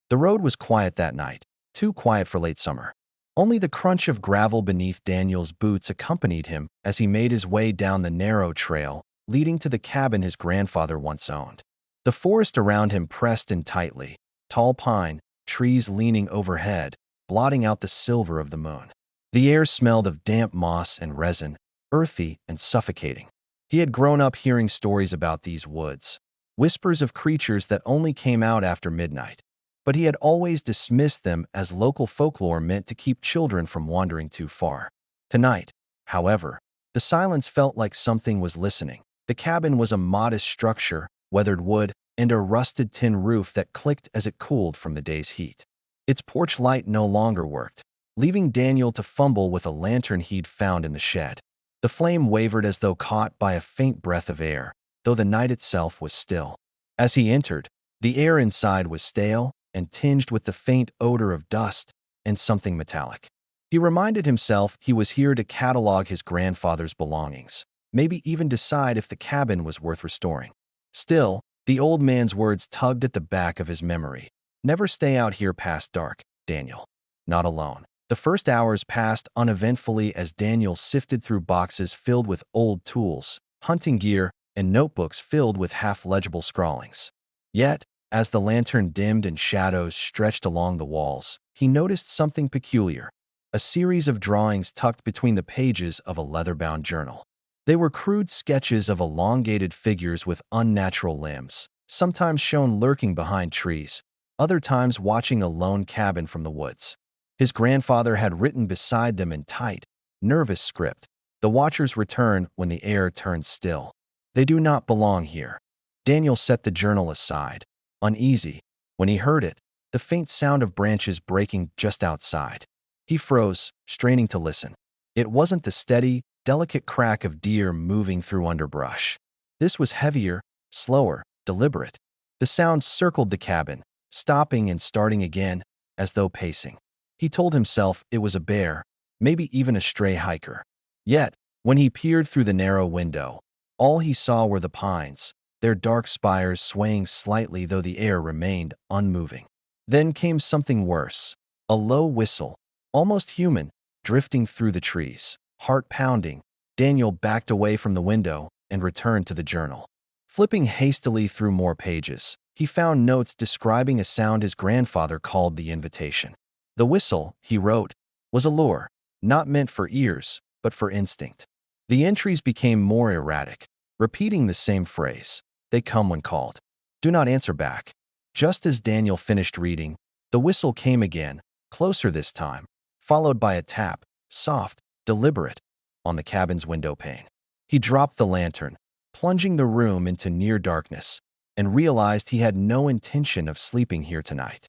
The road was quiet that night, too quiet for late summer. Only the crunch of gravel beneath Daniel's boots accompanied him as he made his way down the narrow trail leading to the cabin his grandfather once owned. The forest around him pressed in tightly, tall pine, trees leaning overhead, blotting out the silver of the moon. The air smelled of damp moss and resin, earthy and suffocating. He had grown up hearing stories about these woods, whispers of creatures that only came out after midnight. But he had always dismissed them as local folklore meant to keep children from wandering too far. Tonight, however, the silence felt like something was listening. The cabin was a modest structure, weathered wood, and a rusted tin roof that clicked as it cooled from the day's heat. Its porch light no longer worked, leaving Daniel to fumble with a lantern he'd found in the shed. The flame wavered as though caught by a faint breath of air, though the night itself was still. As he entered, the air inside was stale and tinged with the faint odor of dust and something metallic. He reminded himself he was here to catalog his grandfather's belongings, maybe even decide if the cabin was worth restoring. Still, the old man's words tugged at the back of his memory. Never stay out here past dark, Daniel. Not alone. The first hours passed uneventfully as Daniel sifted through boxes filled with old tools, hunting gear, and notebooks filled with half-legible scrawlings. Yet, as the lantern dimmed and shadows stretched along the walls, he noticed something peculiar: a series of drawings tucked between the pages of a leather-bound journal. They were crude sketches of elongated figures with unnatural limbs, sometimes shown lurking behind trees, other times watching a lone cabin from the woods. His grandfather had written beside them in tight, nervous script, "The watchers return when the air turns still. They do not belong here." Daniel set the journal aside, uneasy, when he heard it, the faint sound of branches breaking just outside. He froze, straining to listen. It wasn't the steady, delicate crack of deer moving through underbrush. This was heavier, slower, deliberate. The sound circled the cabin, stopping and starting again, as though pacing. He told himself it was a bear, maybe even a stray hiker. Yet, when he peered through the narrow window, all he saw were the pines, their dark spires swaying slightly though the air remained unmoving. Then came something worse, a low whistle, almost human, drifting through the trees. Heart pounding, Daniel backed away from the window and returned to the journal. Flipping hastily through more pages, he found notes describing a sound his grandfather called the invitation. The whistle, he wrote, was a lure, not meant for ears, but for instinct. The entries became more erratic, repeating the same phrase: "They come when called. Do not answer back." Just as Daniel finished reading, the whistle came again, closer this time, followed by a tap, soft, deliberate, on the cabin's window pane. He dropped the lantern, plunging the room into near darkness, and realized he had no intention of sleeping here tonight.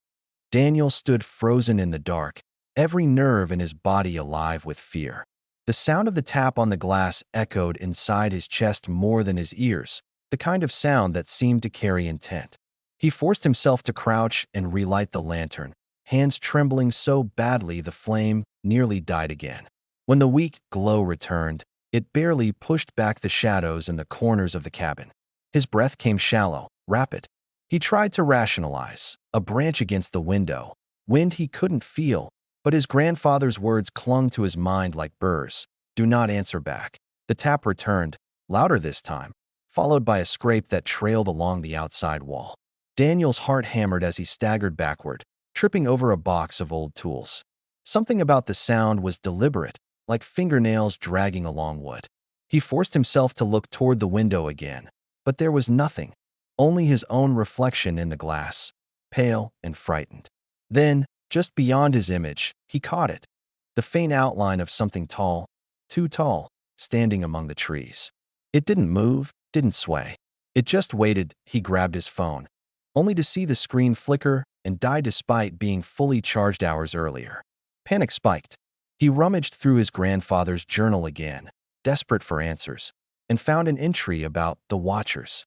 Daniel stood frozen in the dark, every nerve in his body alive with fear. The sound of the tap on the glass echoed inside his chest more than his ears, the kind of sound that seemed to carry intent. He forced himself to crouch and relight the lantern, hands trembling so badly the flame nearly died again. When the weak glow returned, it barely pushed back the shadows in the corners of the cabin. His breath came shallow, rapid. He tried to rationalize: a branch against the window, wind he couldn't feel, but his grandfather's words clung to his mind like burrs. "Do not answer back." The tap returned, louder this time, followed by a scrape that trailed along the outside wall. Daniel's heart hammered as he staggered backward, tripping over a box of old tools. Something about the sound was deliberate, like fingernails dragging along wood. He forced himself to look toward the window again, but there was nothing, only his own reflection in the glass, pale and frightened. Then, just beyond his image, he caught it, the faint outline of something tall, too tall, standing among the trees. It didn't move, didn't sway. It just waited. He grabbed his phone, only to see the screen flicker and die despite being fully charged hours earlier. Panic spiked. He rummaged through his grandfather's journal again, desperate for answers, and found an entry about the Watchers.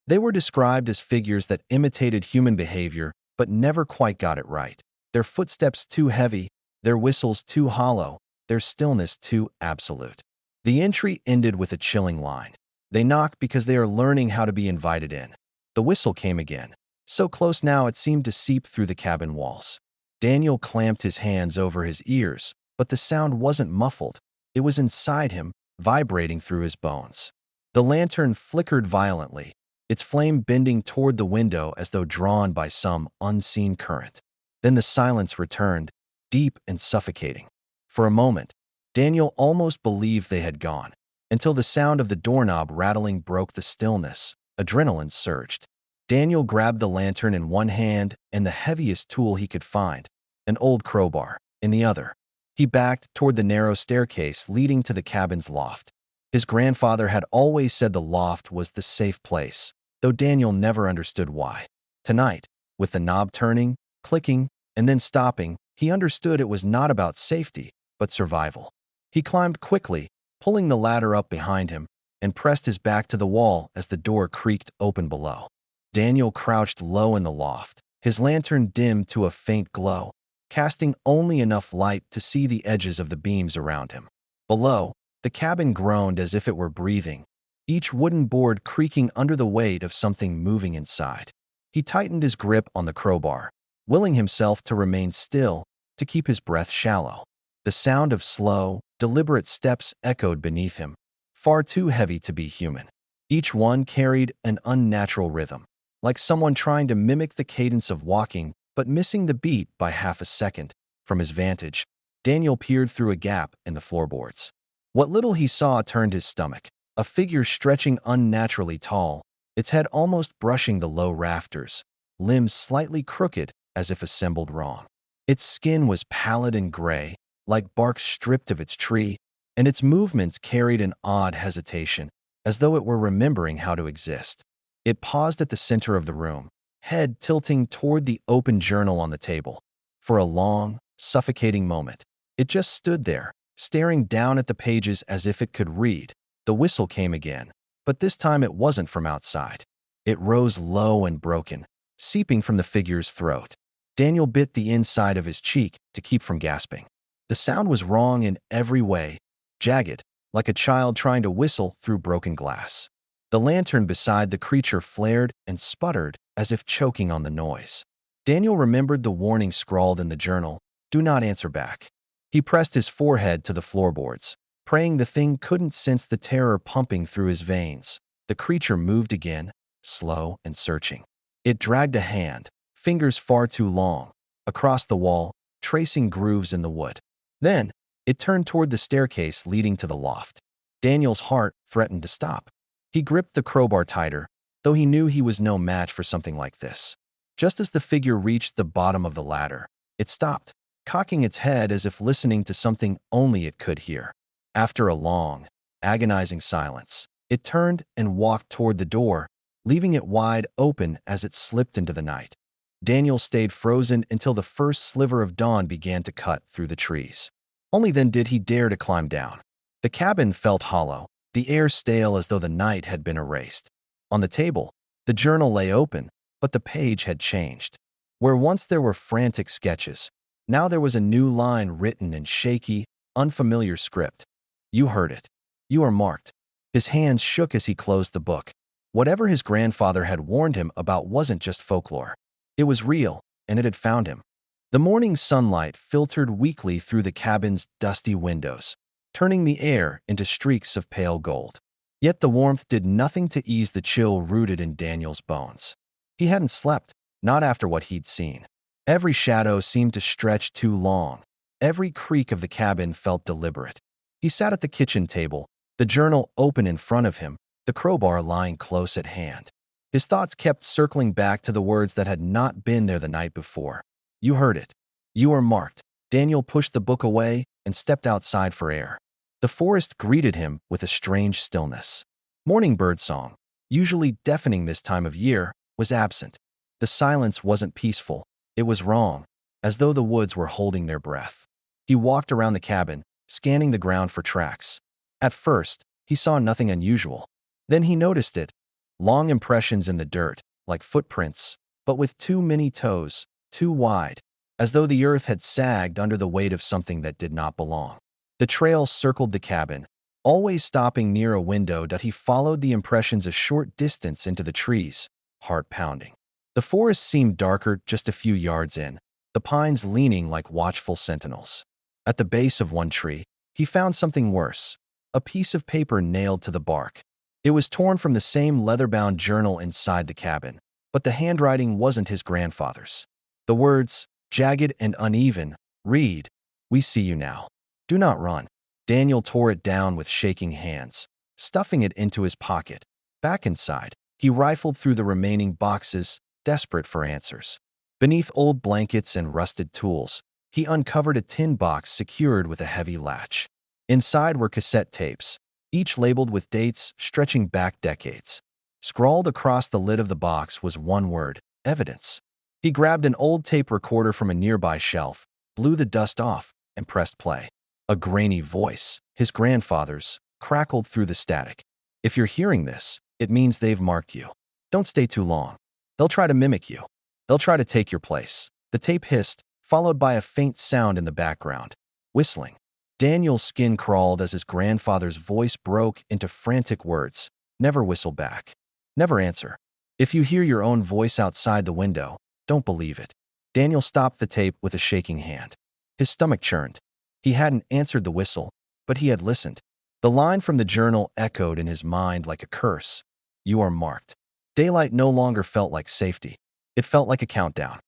They were described as figures that imitated human behavior but never quite got it right. Their footsteps too heavy, their whistles too hollow, their stillness too absolute. The entry ended with a chilling line: "They knock because they are learning how to be invited in." The whistle came again, so close now it seemed to seep through the cabin walls. Daniel clamped his hands over his ears, but the sound wasn't muffled. It was inside him, vibrating through his bones. The lantern flickered violently, its flame bending toward the window as though drawn by some unseen current. Then the silence returned, deep and suffocating. For a moment, Daniel almost believed they had gone, until the sound of the doorknob rattling broke the stillness. Adrenaline surged. Daniel grabbed the lantern in one hand and the heaviest tool he could find, an old crowbar, in the other. He backed toward the narrow staircase leading to the cabin's loft. His grandfather had always said the loft was the safe place, though Daniel never understood why. Tonight, with the knob turning, clicking, and then stopping, he understood it was not about safety, but survival. He climbed quickly, pulling the ladder up behind him, and pressed his back to the wall as the door creaked open below. Daniel crouched low in the loft, his lantern dimmed to a faint glow, casting only enough light to see the edges of the beams around him. Below, the cabin groaned as if it were breathing, each wooden board creaking under the weight of something moving inside. He tightened his grip on the crowbar, willing himself to remain still, to keep his breath shallow. The sound of slow, deliberate steps echoed beneath him, far too heavy to be human. Each one carried an unnatural rhythm, like someone trying to mimic the cadence of walking but missing the beat by half a second. From his vantage, Daniel peered through a gap in the floorboards. What little he saw turned his stomach, a figure stretching unnaturally tall, its head almost brushing the low rafters, limbs slightly crooked as if assembled wrong. Its skin was pallid and gray, like bark stripped of its tree, and its movements carried an odd hesitation, as though it were remembering how to exist. It paused at the center of the room, head tilting toward the open journal on the table. For a long, suffocating moment, it just stood there, staring down at the pages as if it could read. The whistle came again, but this time it wasn't from outside. It rose low and broken, seeping from the figure's throat. Daniel bit the inside of his cheek to keep from gasping. The sound was wrong in every way, jagged, like a child trying to whistle through broken glass. The lantern beside the creature flared and sputtered as if choking on the noise. Daniel remembered the warning scrawled in the journal, "Do not answer back." He pressed his forehead to the floorboards, praying the thing couldn't sense the terror pumping through his veins. The creature moved again, slow and searching. It dragged a hand, fingers far too long, across the wall, tracing grooves in the wood. Then, it turned toward the staircase leading to the loft. Daniel's heart threatened to stop. He gripped the crowbar tighter, though he knew he was no match for something like this. Just as the figure reached the bottom of the ladder, it stopped, cocking its head as if listening to something only it could hear. After a long, agonizing silence, it turned and walked toward the door, leaving it wide open as it slipped into the night. Daniel stayed frozen until the first sliver of dawn began to cut through the trees. Only then did he dare to climb down. The cabin felt hollow, the air stale as though the night had been erased. On the table, the journal lay open, but the page had changed. Where once there were frantic sketches, now there was a new line written in shaky, unfamiliar script. "You heard it. You are marked." His hands shook as he closed the book. Whatever his grandfather had warned him about wasn't just folklore. It was real, and it had found him. The morning sunlight filtered weakly through the cabin's dusty windows, turning the air into streaks of pale gold. Yet the warmth did nothing to ease the chill rooted in Daniel's bones. He hadn't slept, not after what he'd seen. Every shadow seemed to stretch too long. Every creak of the cabin felt deliberate. He sat at the kitchen table, the journal open in front of him, the crowbar lying close at hand. His thoughts kept circling back to the words that had not been there the night before. "You heard it. You are marked." Daniel pushed the book away and stepped outside for air. The forest greeted him with a strange stillness. Morning birdsong, usually deafening this time of year, was absent. The silence wasn't peaceful. It was wrong, as though the woods were holding their breath. He walked around the cabin, scanning the ground for tracks. At first, he saw nothing unusual. Then he noticed it. Long impressions in the dirt, like footprints, but with too many toes, too wide, as though the earth had sagged under the weight of something that did not belong. The trail circled the cabin, always stopping near a window that he followed the impressions a short distance into the trees, heart pounding. The forest seemed darker just a few yards in, the pines leaning like watchful sentinels. At the base of one tree, he found something worse, a piece of paper nailed to the bark. It was torn from the same leather-bound journal inside the cabin, but the handwriting wasn't his grandfather's. The words, jagged and uneven, read, "We see you now. Do not run." Daniel tore it down with shaking hands, stuffing it into his pocket. Back inside, he rifled through the remaining boxes, desperate for answers. Beneath old blankets and rusted tools, he uncovered a tin box secured with a heavy latch. Inside were cassette tapes, each labeled with dates stretching back decades. Scrawled across the lid of the box was one word: evidence. He grabbed an old tape recorder from a nearby shelf, blew the dust off, and pressed play. A grainy voice, his grandfather's, crackled through the static. "If you're hearing this, it means they've marked you. Don't stay too long. They'll try to mimic you. They'll try to take your place." The tape hissed, followed by a faint sound in the background. Whistling. Daniel's skin crawled as his grandfather's voice broke into frantic words. "Never whistle back. Never answer. If you hear your own voice outside the window, don't believe it." Daniel stopped the tape with a shaking hand. His stomach churned. He hadn't answered the whistle, but he had listened. The line from the journal echoed in his mind like a curse. "You are marked." Daylight no longer felt like safety. It felt like a countdown.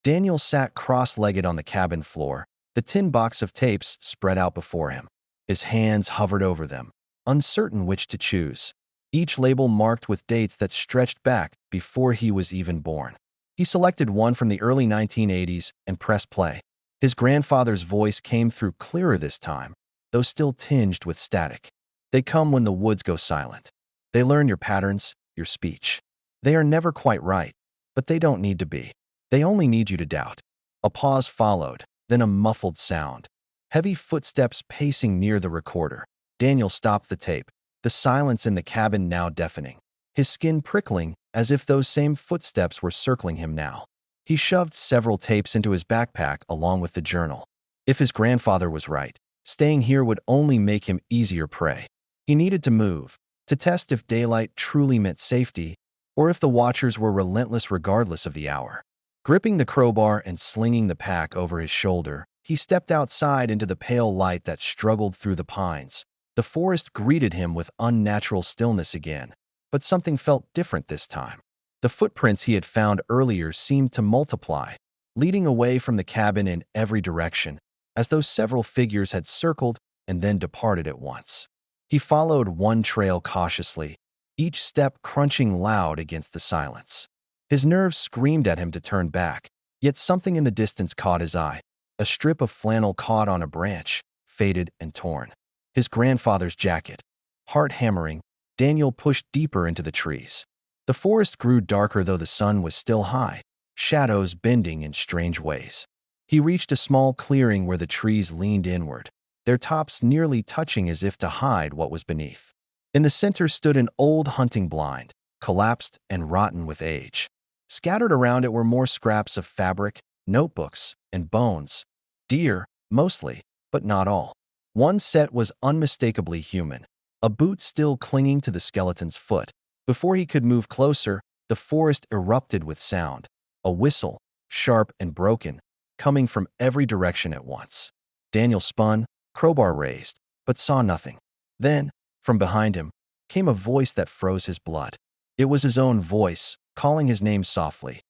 Daniel sat cross-legged on the cabin floor, the tin box of tapes spread out before him. His hands hovered over them, uncertain which to choose, each label marked with dates that stretched back before he was even born. He selected one from the early 1980s and pressed play. His grandfather's voice came through clearer this time, though still tinged with static. "They come when the woods go silent. They learn your patterns, your speech. They are never quite right, but they don't need to be. They only need you to doubt." A pause followed, then a muffled sound. Heavy footsteps pacing near the recorder. Daniel stopped the tape, the silence in the cabin now deafening, his skin prickling as if those same footsteps were circling him now. He shoved several tapes into his backpack along with the journal. If his grandfather was right, staying here would only make him easier prey. He needed to move, to test if daylight truly meant safety, or if the watchers were relentless regardless of the hour. Gripping the crowbar and slinging the pack over his shoulder, he stepped outside into the pale light that struggled through the pines. The forest greeted him with unnatural stillness again, but something felt different this time. The footprints he had found earlier seemed to multiply, leading away from the cabin in every direction, as though several figures had circled and then departed at once. He followed one trail cautiously, each step crunching loud against the silence. His nerves screamed at him to turn back, yet something in the distance caught his eye. A strip of flannel caught on a branch, faded and torn. His grandfather's jacket. Heart hammering, Daniel pushed deeper into the trees. The forest grew darker though the sun was still high, shadows bending in strange ways. He reached a small clearing where the trees leaned inward, their tops nearly touching as if to hide what was beneath. In the center stood an old hunting blind, collapsed and rotten with age. Scattered around it were more scraps of fabric, notebooks, and bones. Deer, mostly, but not all. One set was unmistakably human, a boot still clinging to the skeleton's foot. Before he could move closer, the forest erupted with sound, a whistle, sharp and broken, coming from every direction at once. Daniel spun, crowbar raised, but saw nothing. Then, from behind him, came a voice that froze his blood. It was his own voice, calling his name softly.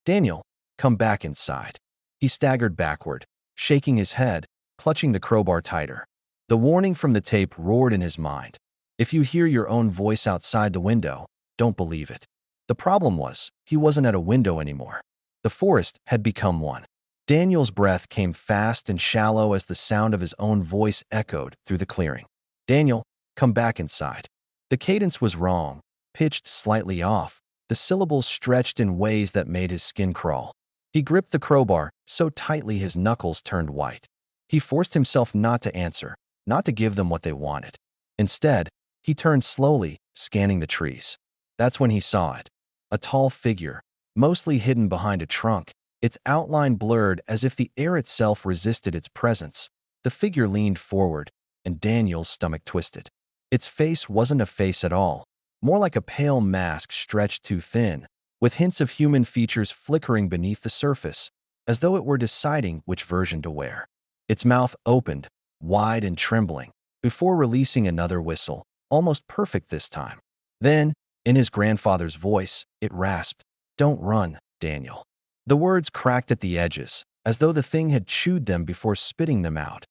"Daniel, come back inside." He staggered backward, shaking his head, clutching the crowbar tighter. The warning from the tape roared in his mind. "If you hear your own voice outside the window, don't believe it." The problem was, he wasn't at a window anymore. The forest had become one. Daniel's breath came fast and shallow as the sound of his own voice echoed through the clearing. "Daniel, come back inside." The cadence was wrong, pitched slightly off, the syllables stretched in ways that made his skin crawl. He gripped the crowbar so tightly his knuckles turned white. He forced himself not to answer, not to give them what they wanted. Instead, he turned slowly, scanning the trees. That's when he saw it. A tall figure, mostly hidden behind a trunk, its outline blurred as if the air itself resisted its presence. The figure leaned forward, and Daniel's stomach twisted. Its face wasn't a face at all, more like a pale mask stretched too thin, with hints of human features flickering beneath the surface, as though it were deciding which version to wear. Its mouth opened, wide and trembling, before releasing another whistle, almost perfect this time. Then, in his grandfather's voice, it rasped, "Don't run, Daniel." The words cracked at the edges, as though the thing had chewed them before spitting them out.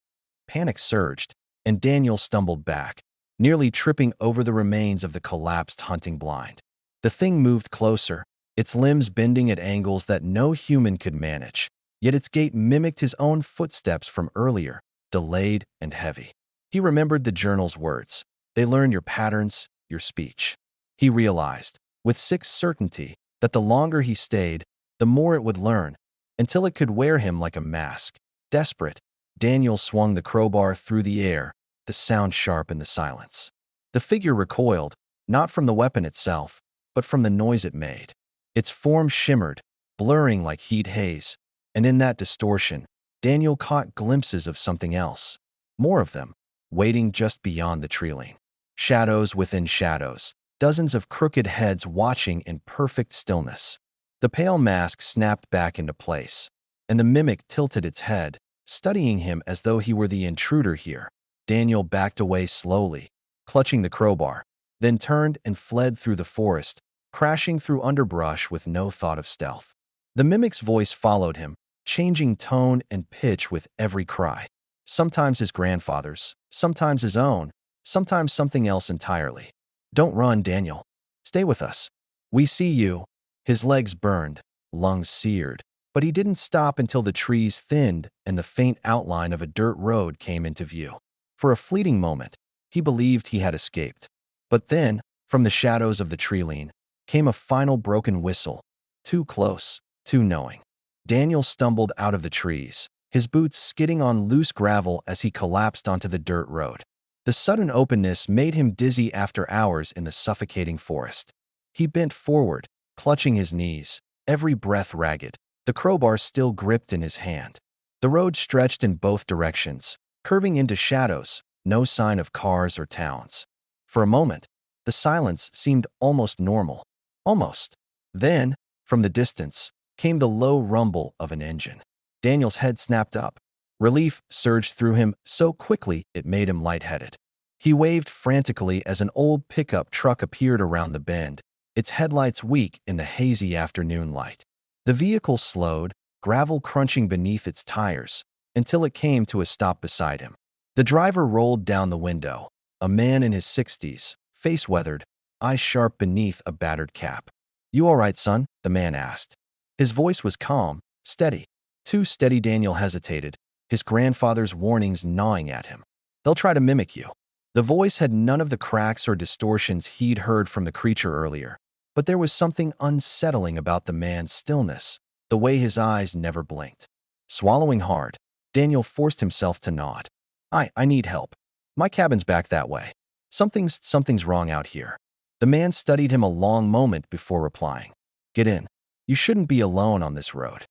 Panic surged, and Daniel stumbled back, nearly tripping over the remains of the collapsed hunting blind. The thing moved closer, its limbs bending at angles that no human could manage, yet its gait mimicked his own footsteps from earlier, delayed and heavy. He remembered the journal's words. They learn your patterns, your speech. He realized, with sick certainty, that the longer he stayed, the more it would learn, until it could wear him like a mask. Desperate, Daniel swung the crowbar through the air, the sound sharp in the silence. The figure recoiled, not from the weapon itself, but from the noise it made. Its form shimmered, blurring like heat haze, and in that distortion, Daniel caught glimpses of something else. More of them, waiting just beyond the tree-line. Shadows within shadows, dozens of crooked heads watching in perfect stillness. The pale mask snapped back into place, and the mimic tilted its head, studying him as though he were the intruder here. Daniel backed away slowly, clutching the crowbar, then turned and fled through the forest, crashing through underbrush with no thought of stealth. The mimic's voice followed him, changing tone and pitch with every cry. Sometimes his grandfather's, sometimes his own, sometimes something else entirely. "Don't run, Daniel. Stay with us. We see you." His legs burned, lungs seared, but he didn't stop until the trees thinned and the faint outline of a dirt road came into view. For a fleeting moment, he believed he had escaped. But then, from the shadows of the tree-line, came a final broken whistle, too close, too knowing. Daniel stumbled out of the trees, his boots skidding on loose gravel as he collapsed onto the dirt road. The sudden openness made him dizzy after hours in the suffocating forest. He bent forward, clutching his knees, every breath ragged, the crowbar still gripped in his hand. The road stretched in both directions, curving into shadows, no sign of cars or towns. For a moment, the silence seemed almost normal. Almost. Then, from the distance, came the low rumble of an engine. Daniel's head snapped up. Relief surged through him so quickly it made him lightheaded. He waved frantically as an old pickup truck appeared around the bend, its headlights weak in the hazy afternoon light. The vehicle slowed, gravel crunching beneath its tires, until it came to a stop beside him. The driver rolled down the window, a man in his 60s, face weathered, eyes sharp beneath a battered cap. "You all right, son?" the man asked. His voice was calm, steady. Too steady. Daniel hesitated, his grandfather's warnings gnawing at him. "They'll try to mimic you." The voice had none of the cracks or distortions he'd heard from the creature earlier, but there was something unsettling about the man's stillness, the way his eyes never blinked. Swallowing hard, Daniel forced himself to nod. I need help. My cabin's back that way. Something's wrong out here." The man studied him a long moment before replying. "Get in. You shouldn't be alone on this road."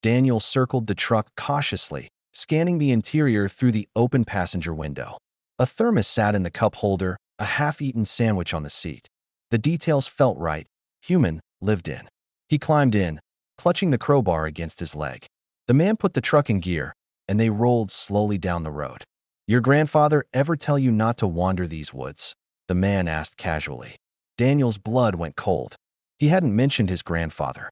Daniel circled the truck cautiously, scanning the interior through the open passenger window. A thermos sat in the cup holder, a half-eaten sandwich on the seat. The details felt right, human, lived in. He climbed in, clutching the crowbar against his leg. The man put the truck in gear, and they rolled slowly down the road. "Your grandfather ever tell you not to wander these woods?" the man asked casually. Daniel's blood went cold. He hadn't mentioned his grandfather.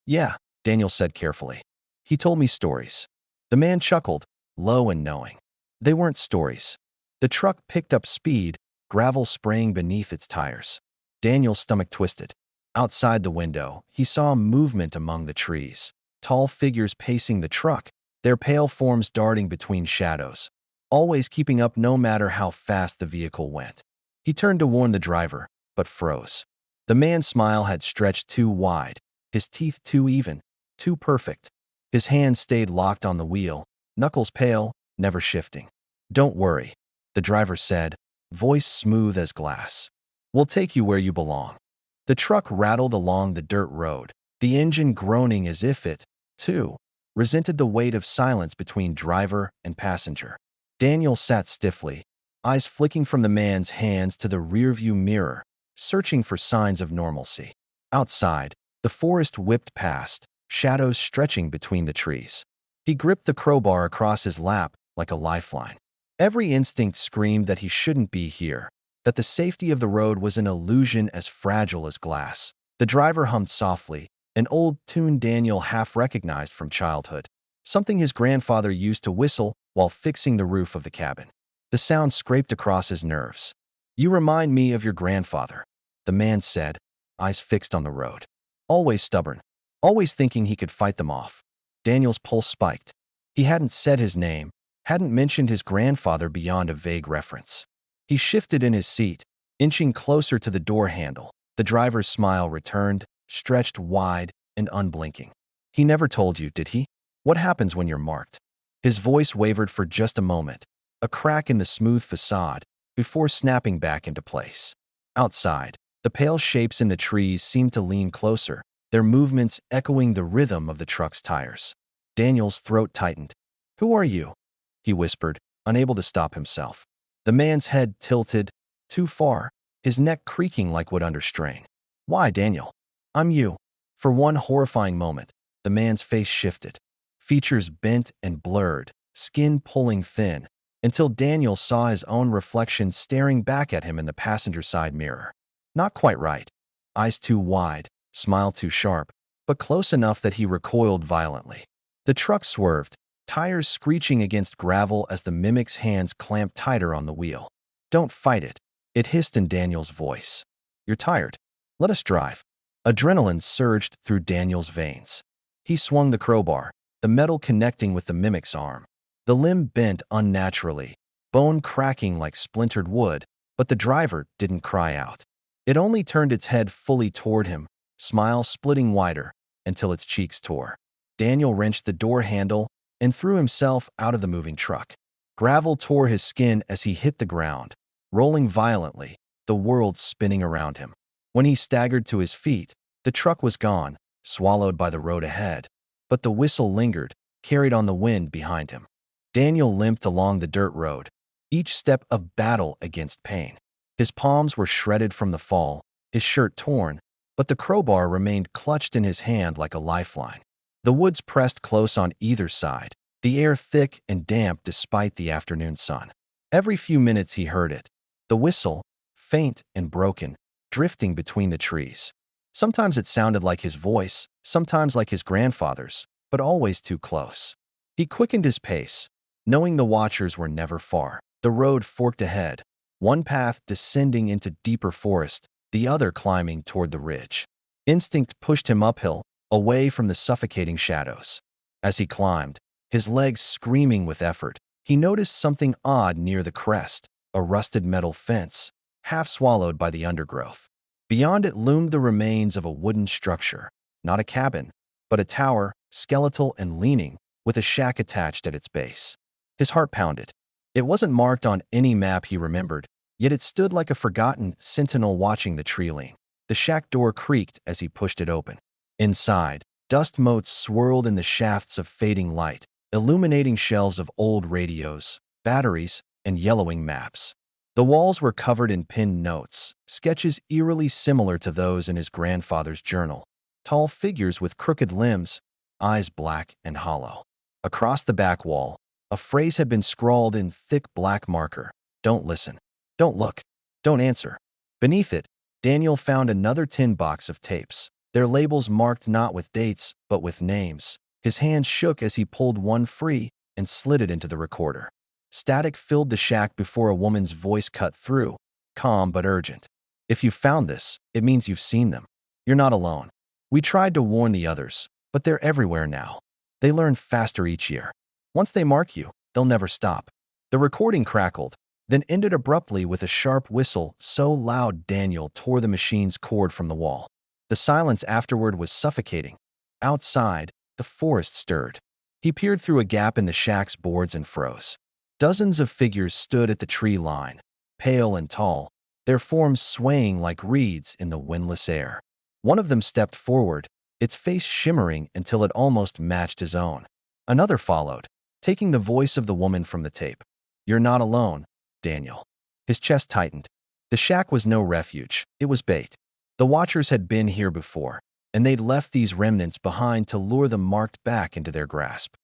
Yeah, Daniel said carefully. "He told me stories." The man chuckled, low and knowing. They weren't stories. The truck picked up speed, gravel spraying beneath its tires. Daniel's stomach twisted. Outside the window, he saw movement among the trees, tall figures pacing the truck, their pale forms darting between shadows, always keeping up no matter how fast the vehicle went. He turned to warn the driver, but froze. The man's smile had stretched too wide, his teeth too even, too perfect. His hands stayed locked on the wheel, knuckles pale, never shifting. "Don't worry," the driver said, voice smooth as glass. "We'll take you where you belong." The truck rattled along the dirt road, the engine groaning as if it, too, resented the weight of silence between driver and passenger. Daniel sat stiffly, eyes flicking from the man's hands to the rearview mirror, searching for signs of normalcy. Outside, the forest whipped past, shadows stretching between the trees. He gripped the crowbar across his lap like a lifeline. Every instinct screamed that he shouldn't be here, that the safety of the road was an illusion as fragile as glass. The driver hummed softly, an old tune Daniel half recognized from childhood, something his grandfather used to whistle while fixing the roof of the cabin. The sound scraped across his nerves. "You remind me of your grandfather," the man said, eyes fixed on the road. "Always stubborn, always thinking he could fight them off." Daniel's pulse spiked. He hadn't said his name, hadn't mentioned his grandfather beyond a vague reference. He shifted in his seat, inching closer to the door handle. The driver's smile returned, stretched wide and unblinking. "He never told you, did he? What happens when you're marked?" His voice wavered for just a moment, a crack in the smooth facade, before snapping back into place. Outside, the pale shapes in the trees seemed to lean closer, their movements echoing the rhythm of the truck's tires. Daniel's throat tightened. "Who are you?" he whispered, unable to stop himself. The man's head tilted, too far, his neck creaking like wood under strain. "Why, Daniel?" "I'm you." For one horrifying moment, the man's face shifted, features bent and blurred, skin pulling thin, until Daniel saw his own reflection staring back at him in the passenger side mirror. Not quite right. Eyes too wide, smile too sharp, but close enough that he recoiled violently. The truck swerved, tires screeching against gravel as the mimic's hands clamped tighter on the wheel. "Don't fight it," it hissed in Daniel's voice. "You're tired. Let us drive." Adrenaline surged through Daniel's veins. He swung the crowbar, the metal connecting with the mimic's arm. The limb bent unnaturally, bone cracking like splintered wood, but the driver didn't cry out. It only turned its head fully toward him, smile splitting wider, until its cheeks tore. Daniel wrenched the door handle and threw himself out of the moving truck. Gravel tore his skin as he hit the ground, rolling violently, the world spinning around him. When he staggered to his feet, the truck was gone, swallowed by the road ahead, but the whistle lingered, carried on the wind behind him. Daniel limped along the dirt road, each step a battle against pain. His palms were shredded from the fall, his shirt torn, but the crowbar remained clutched in his hand like a lifeline. The woods pressed close on either side, the air thick and damp despite the afternoon sun. Every few minutes he heard it, the whistle, faint and broken, drifting between the trees. Sometimes it sounded like his voice, sometimes like his grandfather's, but always too close. He quickened his pace, knowing the watchers were never far. The road forked ahead, one path descending into deeper forest, the other climbing toward the ridge. Instinct pushed him uphill, away from the suffocating shadows. As he climbed, his legs screaming with effort, he noticed something odd near the crest, a rusted metal fence, half swallowed by the undergrowth. Beyond it loomed the remains of a wooden structure, not a cabin, but a tower, skeletal and leaning, with a shack attached at its base. His heart pounded. It wasn't marked on any map he remembered, yet it stood like a forgotten sentinel watching the tree-line. The shack door creaked as he pushed it open. Inside, dust motes swirled in the shafts of fading light, illuminating shelves of old radios, batteries, and yellowing maps. The walls were covered in pinned notes, sketches eerily similar to those in his grandfather's journal. Tall figures with crooked limbs, eyes black and hollow. Across the back wall, a phrase had been scrawled in thick black marker. "Don't listen. Don't look. Don't answer." Beneath it, Daniel found another tin box of tapes, their labels marked not with dates, but with names. His hand shook as he pulled one free and slid it into the recorder. Static filled the shack before a woman's voice cut through, calm but urgent. "If you found this, it means you've seen them. You're not alone. We tried to warn the others, but they're everywhere now. They learn faster each year. Once they mark you, they'll never stop." The recording crackled, then ended abruptly with a sharp whistle so loud Daniel tore the machine's cord from the wall. The silence afterward was suffocating. Outside, the forest stirred. He peered through a gap in the shack's boards and froze. Dozens of figures stood at the tree line, pale and tall, their forms swaying like reeds in the windless air. One of them stepped forward, its face shimmering until it almost matched his own. Another followed, taking the voice of the woman from the tape. "You're not alone, Daniel." His chest tightened. The shack was no refuge, it was bait. The Watchers had been here before, and they'd left these remnants behind to lure the marked back into their grasp.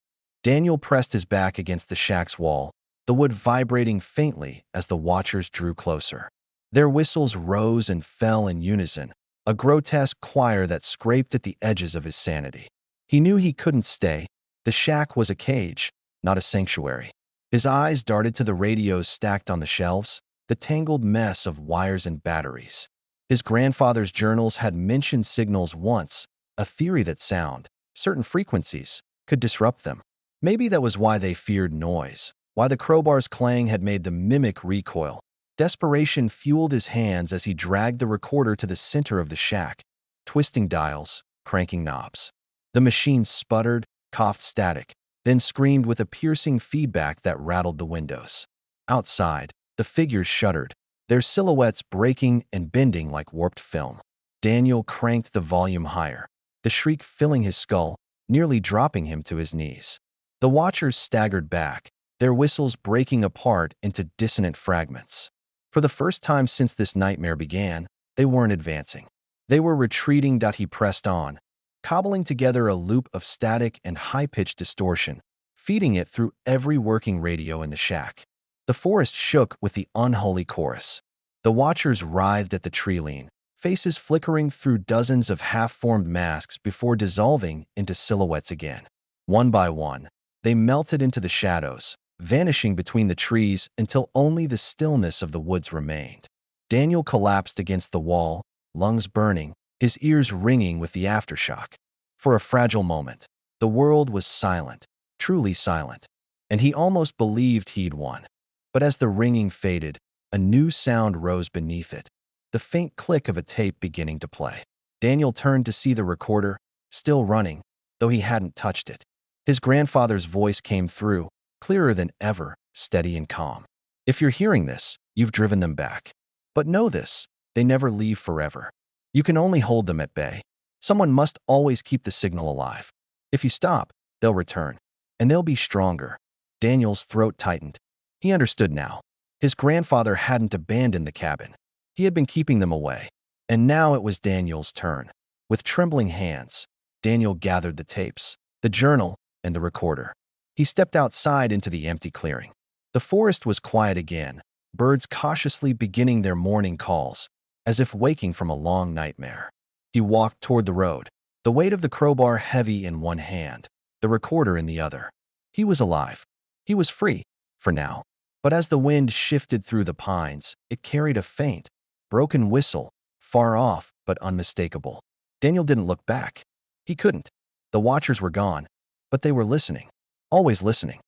Daniel pressed his back against the shack's wall, the wood vibrating faintly as the Watchers drew closer. Their whistles rose and fell in unison, a grotesque choir that scraped at the edges of his sanity. He knew he couldn't stay. The shack was a cage, not a sanctuary. His eyes darted to the radios stacked on the shelves, the tangled mess of wires and batteries. His grandfather's journals had mentioned signals once, a theory that sound, certain frequencies, could disrupt them. Maybe that was why they feared noise, why the crowbar's clang had made the mimic recoil. Desperation fueled his hands as he dragged the recorder to the center of the shack, twisting dials, cranking knobs. The machine sputtered, coughed static, then screamed with a piercing feedback that rattled the windows. Outside, the figures shuddered, their silhouettes breaking and bending like warped film. Daniel cranked the volume higher, the shriek filling his skull, nearly dropping him to his knees. The Watchers staggered back, their whistles breaking apart into dissonant fragments. For the first time since this nightmare began, they weren't advancing. They were retreating. He pressed on, cobbling together a loop of static and high-pitched distortion, feeding it through every working radio in the shack. The forest shook with the unholy chorus. The Watchers writhed at the tree-lean, faces flickering through dozens of half-formed masks before dissolving into silhouettes again. One by one, they melted into the shadows, vanishing between the trees until only the stillness of the woods remained. Daniel collapsed against the wall, lungs burning, his ears ringing with the aftershock. For a fragile moment, the world was silent, truly silent, and he almost believed he'd won. But as the ringing faded, a new sound rose beneath it, the faint click of a tape beginning to play. Daniel turned to see the recorder, still running, though he hadn't touched it. His grandfather's voice came through, clearer than ever, steady and calm. If you're hearing this, you've driven them back. But know this, they never leave forever. You can only hold them at bay. Someone must always keep the signal alive. If you stop, they'll return, and they'll be stronger. Daniel's throat tightened. He understood now. His grandfather hadn't abandoned the cabin. He had been keeping them away. And now it was Daniel's turn. With trembling hands, Daniel gathered the tapes, the journal, and the recorder. He stepped outside into the empty clearing. The forest was quiet again, birds cautiously beginning their morning calls, as if waking from a long nightmare. He walked toward the road, the weight of the crowbar heavy in one hand, the recorder in the other. He was alive. He was free, for now. But as the wind shifted through the pines, it carried a faint, broken whistle, far off but unmistakable. Daniel didn't look back. He couldn't. The Watchers were gone, but they were listening, always listening.